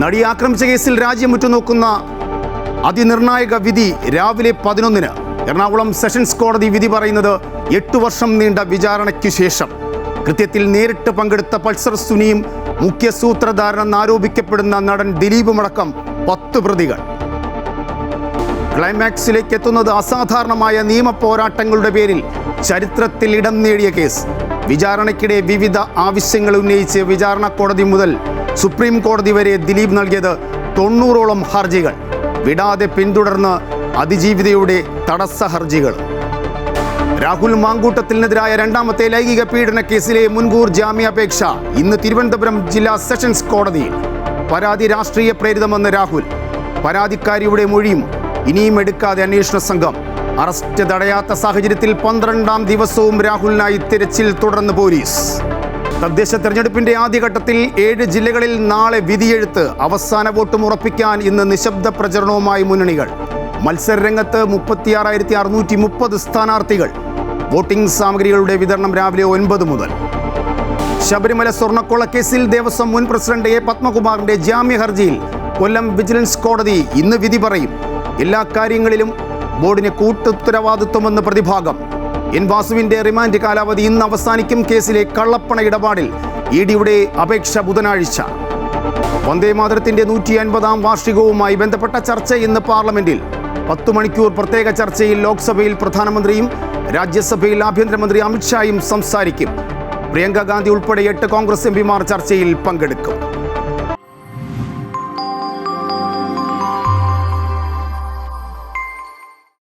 നടിയെ ആക്രമിച്ച കേസിൽ രാജ്യം ഉറ്റുനോക്കുന്ന അതിനിർണായക വിധി രാവിലെ 11-ന്. എറണാകുളം സെഷൻസ് കോടതി വിധി പറയുന്നത് 8 വർഷം നീണ്ട വിചാരണയ്ക്കു ശേഷം. കൃത്യത്തിൽ നേരിട്ട് പങ്കെടുത്ത പൾസർ സുനിയും മുഖ്യ സൂത്രധാരനെന്ന് ആരോപിക്കപ്പെടുന്ന നടൻ ദിലീപുമടക്കം 10 പ്രതികൾ. ക്ലൈമാക്സിലേക്ക് എത്തുന്നത് അസാധാരണമായ നിയമ പോരാട്ടങ്ങളുടെ പേരിൽ ചരിത്രത്തിൽ ഇടം നേടിയ കേസ്. വിചാരണയ്ക്കിടെ വിവിധ ആവശ്യങ്ങൾ ഉന്നയിച്ച് വിചാരണ കോടതി മുതൽ സുപ്രീം കോടതി വരെ ദിലീപ് നൽകിയത് 90ഓളം ഹർജികൾ. വിടാതെ പിന്തുടർന്ന് അതിജീവിതയുടെ തടസ്സ ഹർജികൾ. രാഹുൽ മാങ്കൂട്ടത്തിനെതിരായ രണ്ടാമത്തെ ലൈംഗിക പീഡന കേസിലെ മുൻകൂർ ജാമ്യാപേക്ഷ ഇന്ന് തിരുവനന്തപുരം ജില്ലാ സെഷൻസ് കോടതിയിൽ. പരാതി രാഷ്ട്രീയ പ്രേരിതമെന്ന് രാഹുൽ. പരാതിക്കാരിയുടെ മൊഴിയും ഇനിയും എടുക്കാതെ അന്വേഷണ സംഘം. അറസ്റ്റ് തടയാത്ത സാഹചര്യത്തിൽ 12ാം ദിവസവും രാഹുലിനായി തിരച്ചിൽ തുടർന്ന് പോലീസ്. തദ്ദേശ തെരഞ്ഞെടുപ്പിന്റെ ആദ്യഘട്ടത്തിൽ 7 ജില്ലകളിൽ നാളെ വിധിയെഴുത്ത്. അവസാന വോട്ടും ഉറപ്പിക്കാൻ ഇന്ന് നിശബ്ദ പ്രചരണവുമായി മുന്നണികൾ. മത്സരരംഗത്ത് 36,630 സ്ഥാനാർത്ഥികൾ. വോട്ടിംഗ് സാമഗ്രികളുടെ വിതരണം രാവിലെ 9 മുതൽ. ശബരിമല സ്വർണ്ണക്കൊള്ളക്കേസിൽ ദേവസ്വം മുൻ പ്രസിഡന്റ് എ പത്മകുമാറിന്റെ ജാമ്യ ഹർജിയിൽ കൊല്ലം വിജിലൻസ് കോടതി ഇന്ന് വിധി പറയും. എല്ലാ കാര്യങ്ങളിലും ബോർഡിന് കൂട്ടുത്തരവാദിത്വമെന്ന് പ്രതിഭാഗം. എൻ വാസുവിന്റെ റിമാൻഡ് കാലാവധി ഇന്ന് അവസാനിക്കും. കേസിലെ കള്ളപ്പണ ഇടപാടിൽ ഇഡിയുടെ അപേക്ഷ ബുധനാഴ്ച. വന്ദേമാതരത്തിന്റെ 150ാം വാർഷികവുമായി ബന്ധപ്പെട്ട ചർച്ച ഇന്ന് പാർലമെന്റിൽ. 10 മണിക്കൂർ പ്രത്യേക ചർച്ചയിൽ ലോക്സഭയിൽ പ്രധാനമന്ത്രിയും രാജ്യസഭയിൽ ആഭ്യന്തരമന്ത്രി അമിത്ഷായും സംസാരിക്കും. പ്രിയങ്ക ഗാന്ധി ഉൾപ്പെടെ 8 കോൺഗ്രസ് എംപിമാർ ചർച്ചയിൽ പങ്കെടുക്കും.